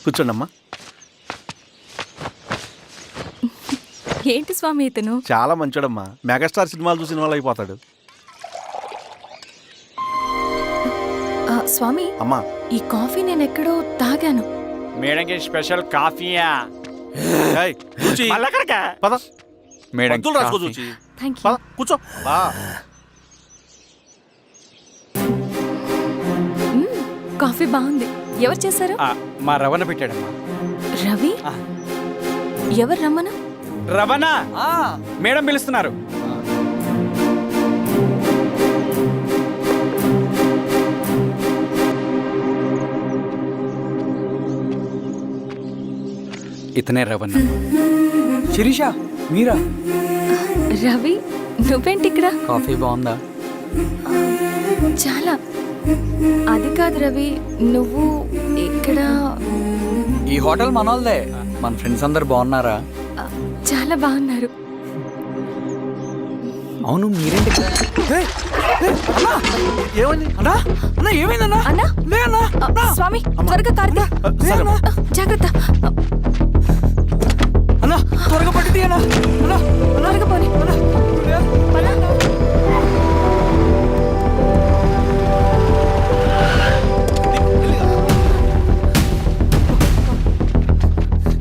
కూర్చోండమ్మా. ఏంటి స్వామి ఇతను? చాలా మంచోడమ్మా. మెగాస్టార్ సినిమాలు చూసిన వాళ్ళు అయిపోతాడు. స్వామి అమ్మా, ఈ కాఫీ నేను ఎక్కడో తాగాను. మేడంకి స్పెషల్ కాఫీయా? ఏయ్, చూచి. మళ్ళక్కడికా? పద. మేడం మందులు రాసుకో చూచి. Thank you. పద, కూర్చో. కాఫీ బాగుంది. ఎవరు చేశారు? మా రవణ పెట్టాడమ్మా. రవి? ఎవరు రమ్మను? రవణ మేడం పిలుస్తున్నారు. ఇతనే రవణ. శిరీష మీరా? రవి నువ్వేంటి ఇక్కడ? కాఫీ బాగుందా? చాలా. అది కాదు రవి, నువ్వు ఇక్కడ. ఈ హోటల్ మనోల్దే. మన ఫ్రెండ్స్ అందరు బాగున్నారా? చాలా బాగున్నారు. అవును మీరేంటి? ఏమైంది అన్నా అన్నా ఏమైందన్నా? అన్నా లే అన్నా. స్వామి త్వరగా కారుదా. జాగ్రత్త. అన్నా త్వరగా పట్టిది అన్నా. అన్నా త్వరగా పోనీ. పదా.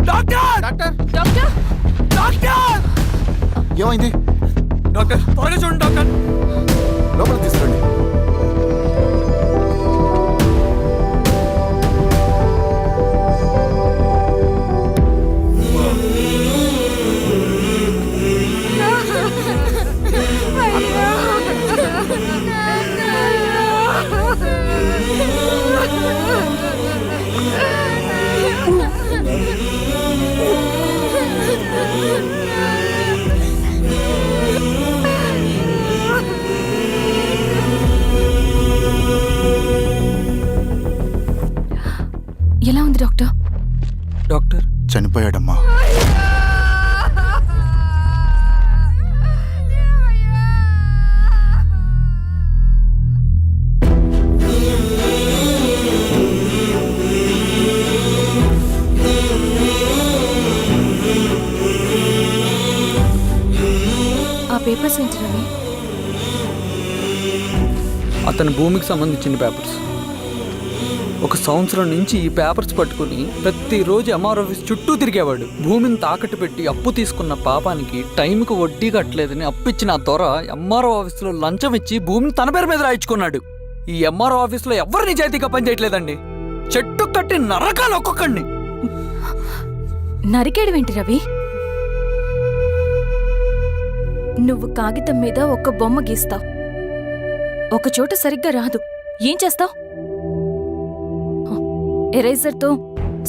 Doctor doctor. డాక్టర్ డాక్టర్ ఏమైంది? డాక్టర్ త్వరగా చూడండి డాక్టర్. లోపల తీసుకురండి. ఎలా ఉంది డాక్టర్? డాక్టర్ చనిపోయాడమ్మా. ఆ పేపర్స్ ఏంటి రవి? అతని భూమికి సంబంధించిన పేపర్స్. ఒక సంవత్సరం నుంచి ఈ పేపర్స్ పట్టుకుని ప్రతిరోజు ఎంఆర్ ఆఫీస్ చుట్టూ తిరిగేవాడు. భూమిని తాకట్టు పెట్టి అప్పు తీసుకున్న పాపానికి టైంకి వడ్డీ కట్టలేదని అప్పిచ్చిన ఆ దొర ఎంఆర్ఓ ఆఫీస్లో లంచం ఇచ్చి భూమిని తన పేరు మీద రాయించుకున్నాడు. ఈ ఎంఆర్ఓ ఆఫీస్లో ఎవరు నిజాయితీగా పనిచేయట్లేదండి. చెట్టు కట్టి నరకాలు ఒక్కొక్కడిని. నరికేయడమేంటి రవి? నువ్వు కాగితం మీద ఒక బొమ్మ గీస్తావు, ఒక చోట సరిగ్గా రాదు, ఏం చేస్తావు? ఎరేజర్తో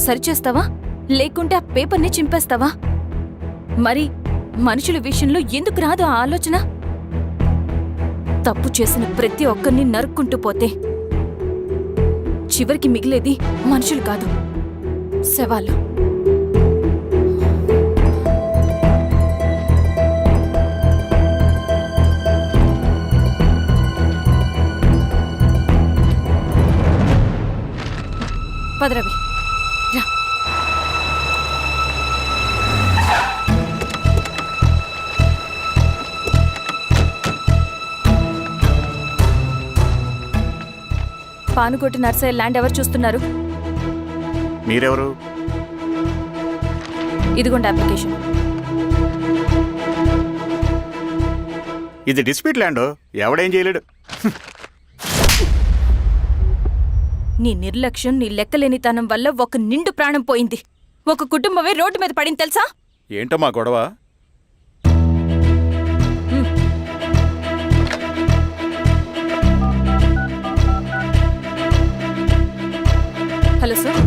సరిచేస్తావా, లేకుంటే ఆ పేపర్ని చింపేస్తావా? మరి మనుషుల విషయంలో ఎందుకు రాదు ఆ ఆలోచన? తప్పు చేసిన ప్రతి ఒక్కరిని నరుక్కుంటూ పోతే చివరికి మిగిలేది మనుషులు కాదు, శవాలు. పదరవి రా. పానుకోటి నర్సయ్య ల్యాండ్ ఎవరు చూస్తున్నారు? మీరెవరు? ఇదిగోండి అప్లికేషన్. ఇది డిస్ప్యూట్ ల్యాండ్, ఎవడేం చేయలేడు. నీ నిర్లక్ష్యం, నీ లెక్కలేనితనం వల్ల ఒక నిండు ప్రాణం పోయింది. ఒక కుటుంబమే రోడ్డు మీద పడింది తెలుసా? ఏంటమ్మా గొడవ? Hello sir.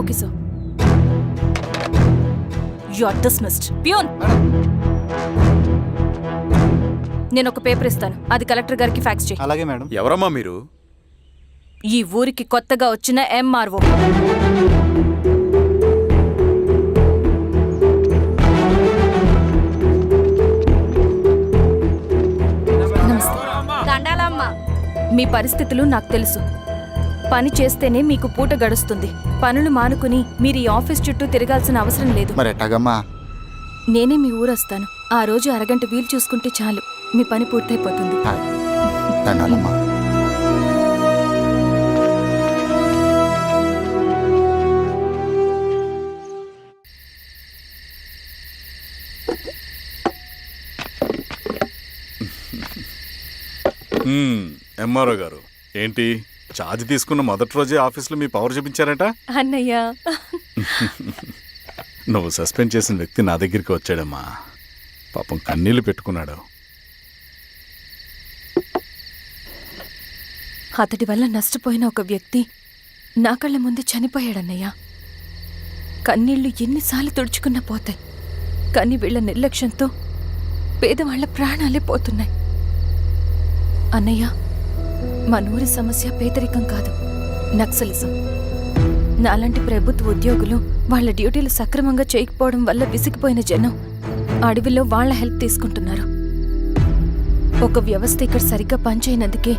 Okay sir. You are dismissed. Peon, నేను ఒక పేపర్ ఇస్తాను, అది కలెక్టర్ గారికి ఫ్యాక్స్ చేయి. అలాగే మేడం. ఎవరమ్మా మీరు? ఈ ఊరికి కొత్తగా వచ్చిన ఎంఆర్ఓ. మీ పరిస్థితులు నాకు తెలుసు. పని చేస్తేనే మీకు పూట గడుస్తుంది. పనులు మానుకుని మీరు ఈ ఆఫీస్ చుట్టూ తిరగాల్సిన అవసరం లేదు. మరి ఎట్టాగమ్మా? నేనే మీ ఊరొస్తాను. ఆ రోజు అరగంట వీలు చూసుకుంటే చాలు, మీ పని పూర్తయిపోతుంది. దండాలమ్మా. ఎంఆర్ఓ గారు ఏంటి ఛార్జ్ తీసుకున్న మొదటి రోజే ఆఫీస్లో మీ పవర్ చూపించారట? అన్నయ్య, నువ్వు సస్పెండ్ చేసిన వ్యక్తి నా దగ్గరికి వచ్చాడమ్మా. పాపం కన్నీళ్లు పెట్టుకున్నాడు. అతడి వల్ల నష్టపోయిన ఒక వ్యక్తి నా కళ్ళ ముందే చనిపోయాడన్నయ్య. కన్నీళ్లు ఎన్నిసార్లు తుడుచుకున్నా పోతాయి, కానీ వీళ్ళ నిర్లక్ష్యంతో పేదవాళ్ల ప్రాణాలే పోతున్నాయి. అన్నయ్య, మన ఊరి సమస్య పేదరికం కాదు, నక్సలిజం. నాలాంటి ప్రభుత్వ ఉద్యోగులు వాళ్ల డ్యూటీలు సక్రమంగా చేయకపోవడం వల్ల విసిగిపోయిన జనం అడవిలో వాళ్ల హెల్ప్ తీసుకుంటున్నారు. ఒక వ్యవస్థ ఇక్కడ సరిగ్గా పనిచేయనందుకే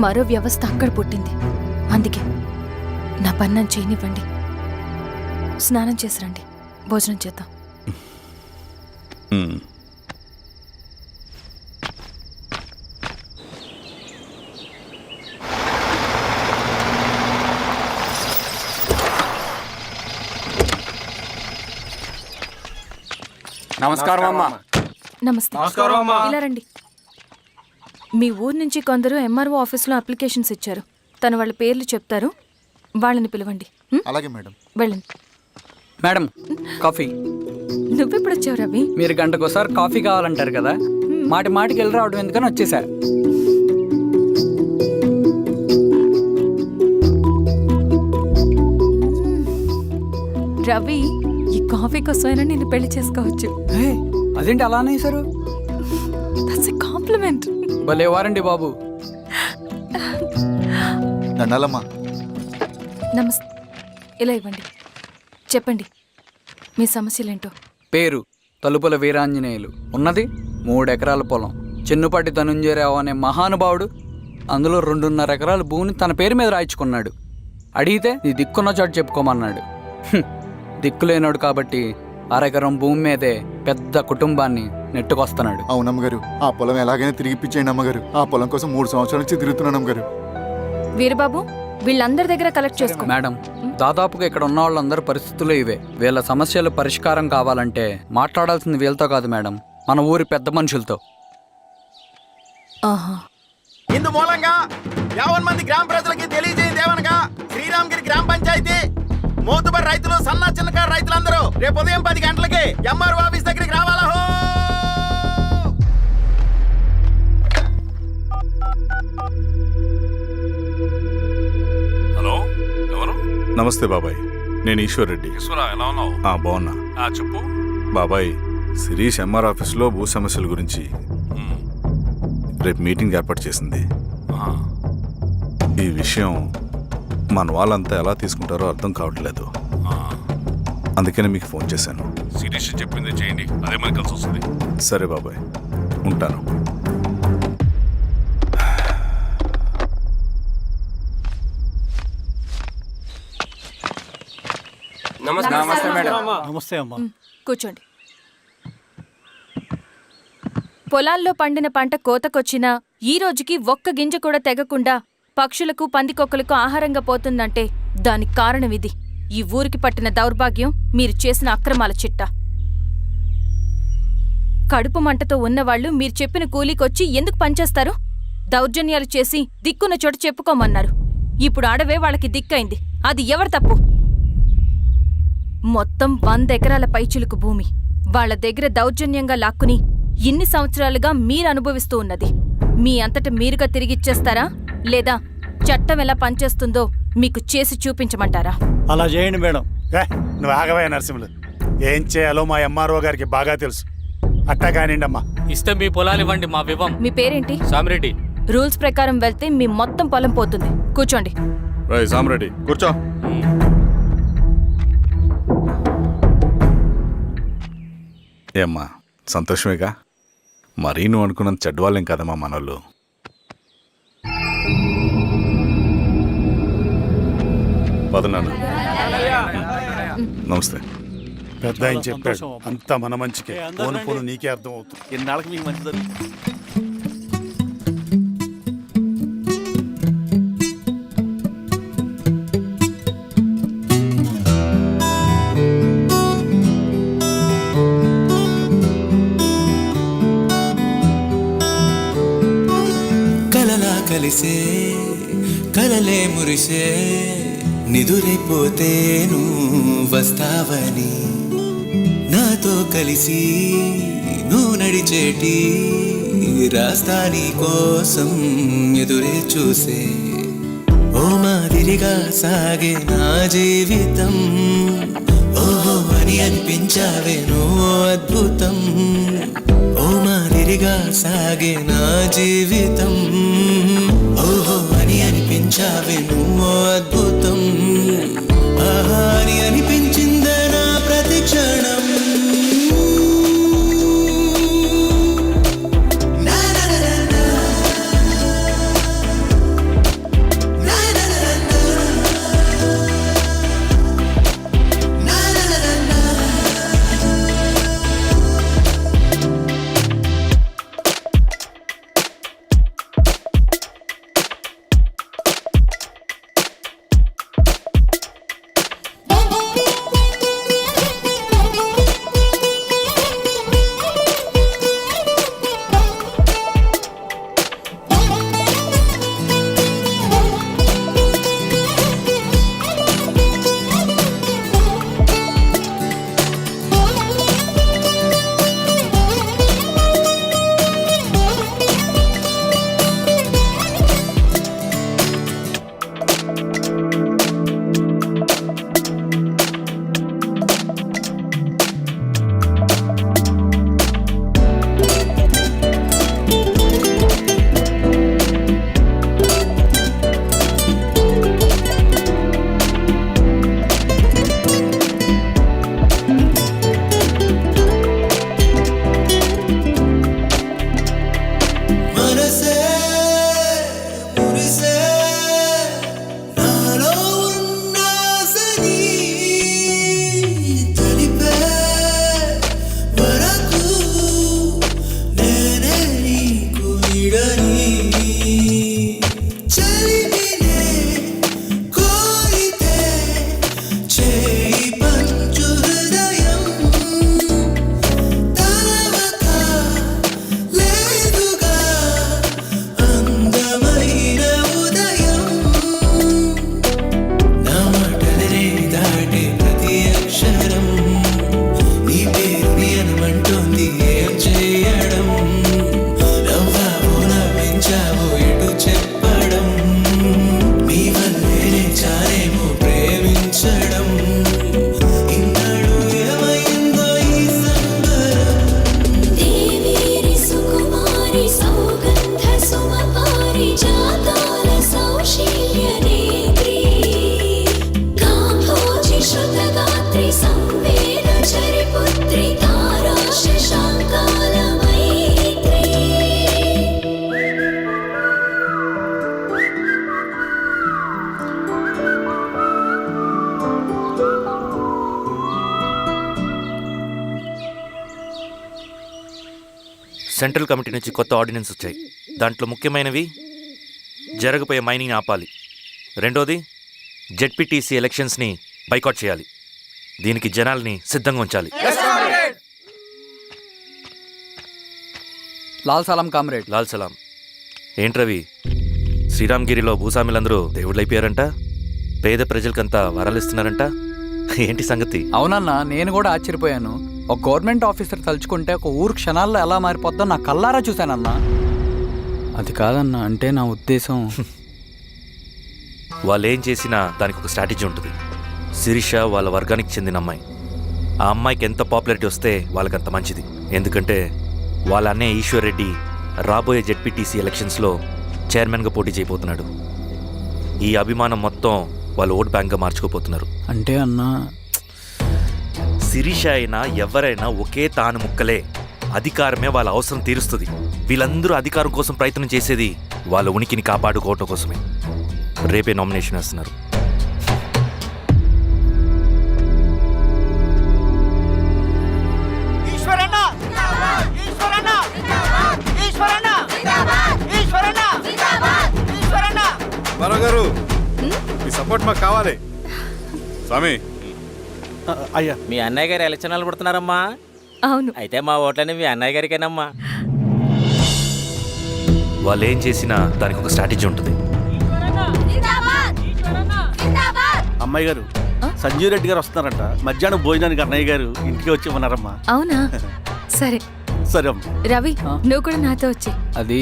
మరో వ్యవస్థ అక్కడ పుట్టింది. అందుకే నా పన్నం చేయనివ్వండి. స్నానం చేసి రండి, భోజనం చేద్దాం. నమస్కారం అమ్మా. నమస్తే. ఇలా రండి. మీ ఊరు నుంచి కొందరు ఎంఆర్ఓ ఆఫీస్లో అప్లికేషన్స్ ఇచ్చారు. తను వాళ్ళ పేర్లు చెప్తారు, వాళ్ళని పిలవండి. అలాగే మేడం. వెళ్ళండి. Madam, coffee. నువ్వెప్పుడు వచ్చావు రవి? మీరు గంటకోసారి కాఫీ కావాలంటారు కదా, మాటి మాటికి వెళ్ళి రావడం ఎందుకని వచ్చేసా. రవి, ఈ కాఫీ కోసమైనా నేను పెళ్లి చేసుకోవచ్చు. అదేంటి అలా అనేసారు? That's a compliment. భలే వారండి బాబు. దండాలమ్మా. నమస్తే. ఇలా ఇవ్వండి. చెప్పండి మీ సమస్యలేంటో. పేరు తలుపుల వీరాంజనేయులు. ఉన్నది 3 ఎకరాల పొలం. చెన్నుపాటి ధనుంజయరావు అనే మహానుభావుడు అందులో 2.5 ఎకరాల భూమిని తన పేరు మీద రాయించుకున్నాడు. అడిగితే నీ దిక్కున్న చోటు చెప్పుకోమన్నాడు. దిక్కులేనాడు కాబట్టి 1/2 ఎకరం భూమి మీదే పెద్ద కుటుంబాన్ని నెట్టుకొస్తున్నాడు. అవునమ్మగారు, ఆ పొలం ఎలాగైనా తిరిగిపించేయండి అమ్మగారు. ఆ పొలం కోసం 3 సంవత్సరాల నుంచి తిరుగుతున్నాను అమ్మగారు. వీరబాబు, వీళ్ళందరి దగ్గర కలెక్ట్ చేసుకో. మేడం, దాదాపుగా ఇక్కడ ఉన్న వాళ్ళందరి పరిస్థితులు ఇవే. వీళ్ళ సమస్యలు పరిష్కారం కావాలంటే మాట్లాడాల్సింది వీళ్ళతో కాదు మేడం, మన ఊరి పెద్ద మనుషులతో. ఆహా. ఇందు మూలంగా 50 మంది గ్రామ ప్రజలకి తెలియజేయదేవనగా శ్రీరామగిరి గ్రామ పంచాయతీ మోతుబరి రైతులు, సన్న చిన్నకారు రైతులందరూ రేపు ఉదయం 10 గంటలకి ఎంఆర్ఓ ఆఫీస్ దగ్గరికి రావాలా. హలో, ఎవరు? నమస్తే బాబాయ్, నేను ఈశ్వర్ రెడ్డి. ఎలా ఉన్నావు? బాగున్నా. చెప్పు బాబాయ్, శిరీష్ ఎంఆర్ ఆఫీస్లో భూ సమస్యల గురించి రేపు మీటింగ్ ఏర్పాటు చేసింది. ఈ విషయం మన వాళ్ళంతా ఎలా తీసుకుంటారో అర్థం కావట్లేదు. అందుకనే మీకు ఫోన్ చేశాను. శిరీష్ చెప్పింది చేయండి, అదే మనకి కలిసి వస్తుంది. సరే బాబాయ్, ఉంటాను. నమస్తే మేడం. నమస్తే అమ్మా. కూర్చోండి. పొలాల్లో పండిన పంట కోతకొచ్చినా ఈ రోజుకి ఒక్క గింజ కూడా తెగకుండా పక్షులకు, పందికొక్కలకు ఆహారంగా పోతుందంటే దానికి కారణం ఇది. ఈ ఊరికి పట్టిన దౌర్భాగ్యం మీరు చేసిన అక్రమాల చిట్టా. కడుపు మంటతో ఉన్నవాళ్లు మీరు చెప్పిన కూలీకొచ్చి ఎందుకు పనిచేస్తారు? దౌర్జన్యాలు చేసి దిక్కున్న చోట చెప్పుకోమన్నారు. ఇప్పుడు అడవే వాళ్ళకి దిక్కైంది. అది ఎవరి తప్పు? మొత్తం 100 ఎకరాల పైచిలుకు భూమి వాళ్ల దగ్గర దౌర్జన్యంగా లాక్కుని ఇన్ని సంవత్సరాలుగా మీరు అనుభవిస్తూ ఉన్నది. మీ అంతట మీరుగా తిరిగిచ్చేస్తారా, లేదా చట్టం ఎలా పనిచేస్తుందో మీకు చేసి చూపించమంటారా? అలా చేయండి మేడం. నువ్వు ఆగవే నరసింహులు. ఏం చేయాలో మా ఎంఆర్ఓ గారికి బాగా తెలుసు. అట్టా కానివ్వండి అమ్మా. ఇస్తే మీ పొలాలు ఇవ్వండి, మా వివం. మీ పేరేంటి? సామిరెడ్డి. రూల్స్ ప్రకారం వెళ్తే మీ మొత్తం పొలం పోతుంది. కూర్చోండి. సామిరెడ్డి కూర్చో. ఏమ్మా, సంతోషమేగా? మరీ నువ్వు అనుకున్నంత చెడ్డవాళ్ళేం కదమ్మా మనోళ్ళు. పదనాన్న. నమస్తే. పెద్ద ఆయన చెప్పాడు అంతా మన మంచికే. పోను పోను నీకే అర్థం అవుతుంది. ఎన్నాళ్ళకి మీకు మంచి జరుగుతుంది. కలలా కలిసే కలలే మురిసే నిదురైపోతే నువ్వు వస్తావని నాతో కలిసి నువ్వు నడిచేటి రాస్తాని కోసం ఎదురే చూసే ఓ మాదిరిగా సాగే నా జీవితం ఓహో అని అనిపించావే నువ్వు అద్భుతం ఓ మాదిరిగా సాగే నా జీవితం ఓహో అని అనిపించావే నువ్వు అద్భుతం ఆహా అని అనిపించిందే నా ప్రతి క్షణం సెంట్రల్ కమిటీ నుంచి కొత్త ఆర్డినెన్స్ వచ్చాయి. దాంట్లో ముఖ్యమైనవి జరగబోయే మైనింగ్ ఆపాలి, రెండోది జెడ్పీటీసీ ఎలక్షన్స్ని బైకాట్ చేయాలి, దీనికి జనాల్ని సిద్ధంగా ఉంచాలి. లాల్ సలాం కామ్రేడ్. లాల్ సలాం. ఏంట్రవి, శ్రీరామ్గిరిలో భూస్వాములందరూ దేవుళ్ళైపోయారంట, పేద ప్రజలకంతా వరాలు ఇస్తున్నారంట, ఏంటి సంగతి? అవునన్నా, నేను కూడా ఆశ్చర్యపోయాను. ఒక గవర్నమెంట్ ఆఫీసర్ తలుచుకుంటే ఒక ఊరు క్షణాల్లో ఎలా మారిపోద్దో నా కళ్ళారా చూశానన్నా. అది కాదన్నా, అంటే నా ఉద్దేశం వాళ్ళు ఏం చేసినా దానికి ఒక స్ట్రాటజీ ఉంటుంది. శిరీష వాళ్ళ వర్గానికి చెందిన అమ్మాయి. ఆ అమ్మాయికి ఎంత పాపులారిటీ వస్తే వాళ్ళకంత మంచిది. ఎందుకంటే వాళ్ళ అన్నయ్య ఈశ్వర్ రెడ్డి రాబోయే జెడ్పీటీసీ ఎలక్షన్స్లో చైర్మన్గా పోటీ చేయబోతున్నాడు. ఈ అభిమానం మొత్తం వాళ్ళు ఓట్ బ్యాంక్గా మార్చుకోపోతున్నారు. అంటే అన్నా, శిరీష అయినా ఎవరైనా ఒకే తాను ముక్కలే. అధికారమే వాళ్ళ అవసరం తీరుస్తుంది. వీళ్ళందరూ అధికారం కోసం ప్రయత్నం చేసేది వాళ్ళ ఉనికిని కాపాడుకోవటం కోసమే. రేపే నామినేషన్ వేస్తున్నారు. అమ్మగారు మీ సపోర్ట్ మాకు కావాలి. స్వామి అయ్యా, మీ అన్నయ్య గారు ఎలక్షన్ నిలబడుతున్నారమ్మా. అవును. అయితే మా ఓట్లని మీ అన్నయ్య గారికేనమ్మా. వాళ్ళు ఏం చేసినా దానికి ఒక స్ట్రాటజీ ఉంటుంది. అమ్మాయి గారు, సంజీవ్ రెడ్డి గారు వస్తున్నారంట. మధ్యాహ్నం భోజనానికి అన్నయ్య గారు ఇంటికి వచ్చి ఉన్నారమ్మా. అవునా? సరే సరే అమ్మా. రవి, నువ్వు కూడా నాతో వచ్చి. అది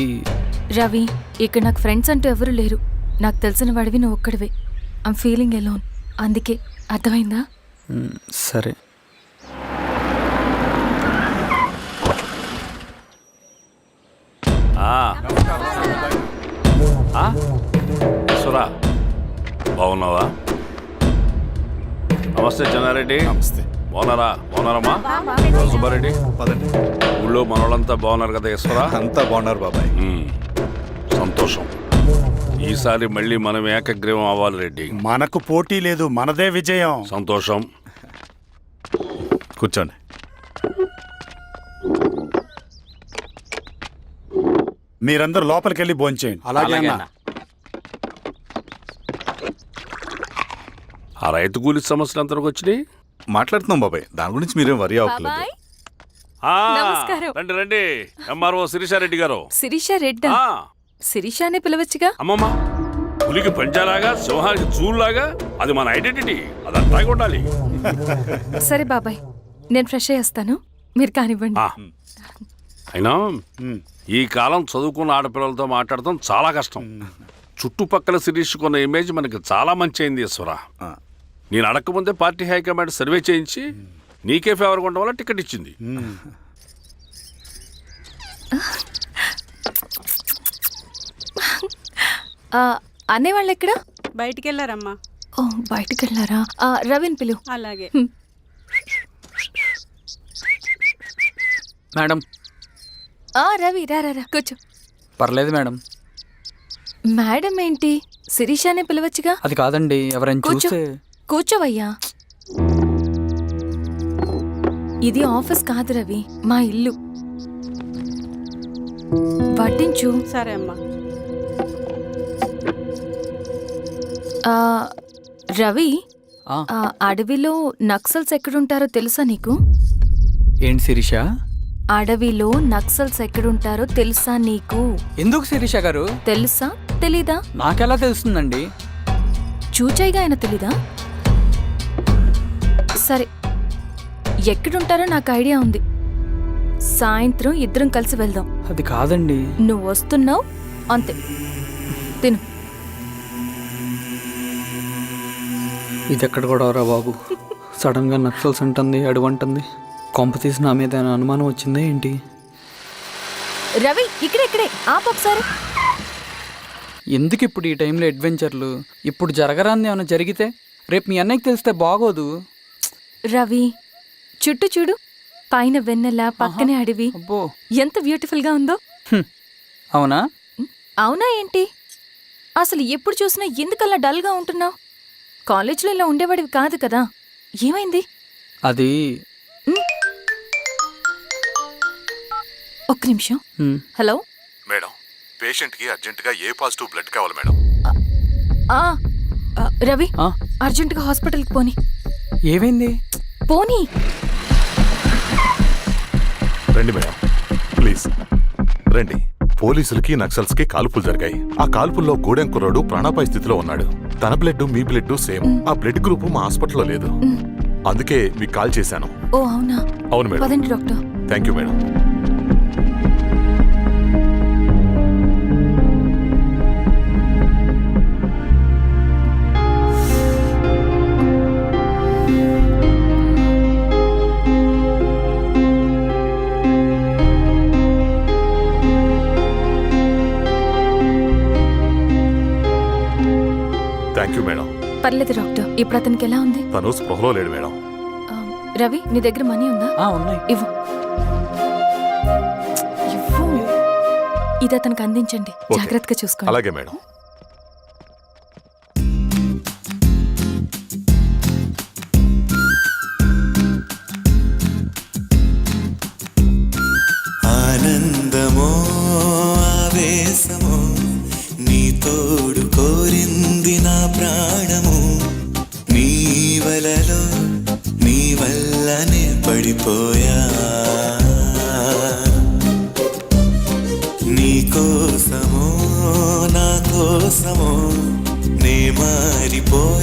రవి, ఇక్కడ నాకు ఫ్రెండ్స్ అంటూ ఎవరు లేరు. నాకు తెలిసిన వాడివి నువ్వు ఒక్కడివే. I'm feeling alone. అందుకే, అర్థమైందా? సరే. సురా బాగున్నావా? నమస్తే చెన్నారెడ్డి. నమస్తే. బాగున్నారమ్మా? సుబ్బారెడ్డి పదండి. ఊళ్ళో మనోళ్ళంతా బాగున్నారు కదా ఈశ్వరా? అంతా బాగున్నారు బాబాయ్. సంతోషం. ఈసారి మళ్ళీ మనం ఏకగ్రీవం అవ్వాలి రెడ్డి. మనకు పోటీ లేదు, మనదే విజయం. సంతోషం. కూర్చోండి. మీరందరూ లోపలికి వెళ్ళి భోంచేయండి. అలాగే అన్న. ఆ రైతు కూలి సమస్యలు ఎంతవరకు వచ్చినాయి? మాట్లాడుతున్నాం బాబాయ్, దాని గురించి మీరేం వరి అవ్వట్లేదు. బాబాయ్, ఆ, నమస్కారం. రండి రండి. ఎంఆర్ఓ శిరీషారెడ్డి గారు. శిరీష రెడ్డా? ఆ, శిరీష అనే పిలవచ్చుగా. అమ్మమ్మ, పులికి పంచాలాగా సింహానికి చూలాగా అది మన ఐడెంటిటీ. అది అట్లాగే ఉండాలి. సరే బాబాయ్, నేను ఫ్రెష్ అయ్యేస్తాను, మీరు కానివ్వండి. ఆ, అయినా ఈ కాలం చదువుకున్న ఆడపిల్లలతో మాట్లాడటం చాలా కష్టం. చుట్టుపక్కల శిరీషుకున్న ఇమేజ్ మనకి చాలా మంచి అయింది ఈశ్వరా. నేను అడగకముందే పార్టీ హైకమాండ్ సర్వే చేయించి నీకే ఫేవర్గా ఉండడం వల్ల టికెట్ ఇచ్చింది. అనేవాళ్ళు ఎక్కడ? బయటికి వెళ్ళారమ్మా. ఓ, బయటికి వెళ్ళారా? రవిని పిలు. అలాగే. మేడం. రవి, రా రా రా, కూర్చో. పర్లేదు మేడం. మేడం ఏంటి? శిరీషానే పిలవచ్చుగా. అది కాదండి, ఎవరైనా కూర్చో. చూస్తే. కూర్చోవయ్యా. ఇది ఆఫీస్ కాదు రవి, మా ఇల్లు. వడ్డించు. సరే అమ్మా. రవి, ఆ. అడవిలో నక్సల్స్ ఎక్కడుంటారో తెలుసా నీకు? ఏంటి శిరీష? అడవిలో నక్సల్స్ ఎక్కడుంటారో తెలుసా నీకు? ఎందుకు శిరీష గారు? తెలుసా తెలీదా? నాకెలా తెలుస్తుందండి? చూచాయిగా ఆయన తెలీదా? సరే, ఎక్కడుంటారో నాకు ఐడియా ఉంది. సాయంత్రం ఇద్దరం కలిసి వెళ్దాం. అది కాదండి. నువ్వు వస్తున్నావు అంతే. తిను. ఇది ఎక్కడ కూడా రా బాబు. సడన్ గా నక్సల్స్ అంటుంది, అడువంటుంది. కొంప తీసి నా మీద ఏమైనా అనుమానం వచ్చిందా ఏంటి? రవి, ఇక్కడే ఆపొకసారి. ఎందుకు ఇప్పుడు ఈ టైంలో అడ్వెంచర్లు? ఇప్పుడు జరగరాంది ఏమైనా జరిగితే రేపు మీ అన్నయ్యకి తెలిస్తే బాగోదు. రవి, చుట్టూ చూడు. పైన వెన్నెల, పక్కనే అడవి. అబ్బో, ఎంత బ్యూటిఫుల్ గా ఉందో. అవునా? అవునా ఏంటి? అసలు ఎప్పుడు చూసినా ఎందుకలా డల్ గా ఉంటున్నావు? కాలేజ్లో ఇలా ఉండేవాడివి కాదు కదా, ఏమైంది? అది ఒక్క నిమిషం. హలో మేడం, పేషెంట్కి అర్జెంటుగా ఏ పాజిటివ్ బ్లడ్ కావాలి మేడం. రవి, అర్జెంటుగా హాస్పిటల్కి పోనీ. ఏమైంది? పోనీ. రండి మేడం, ప్లీజ్ రండి. పోలీసులకి నక్సల్స్కి కాల్పులు జరిగాయి. ఆ కాల్పుల్లో గూడెం కుర్రాడు ప్రాణాపాయ స్థితిలో ఉన్నాడు. తన బ్లడ్ మీ బ్లడ్ సేమ్. ఆ బ్లడ్ గ్రూప్ మా హాస్పిటల్లో లేదు. అందుకే మీకు కాల్ చేశాను. ఓ అవునా? అవును మేడం. పదండి doctor. Thank you madam. Thank you madam. పర్లేదు డాక్టర్. ఇప్పుడు అతనికి ఎలా ఉంది? తను స్పృహలో లేడు మేడం. రవి, నీ దగ్గర మనీ ఉందా? ఉన్నాయి. ఇవ్వు. ఇది అతనికి అందించండి. జాగ్రత్తగా చూసుకోండి. అలాగే మేడం. ఆనందమో ఆవేశమో నీ తోడు కోరింది మారిపోయే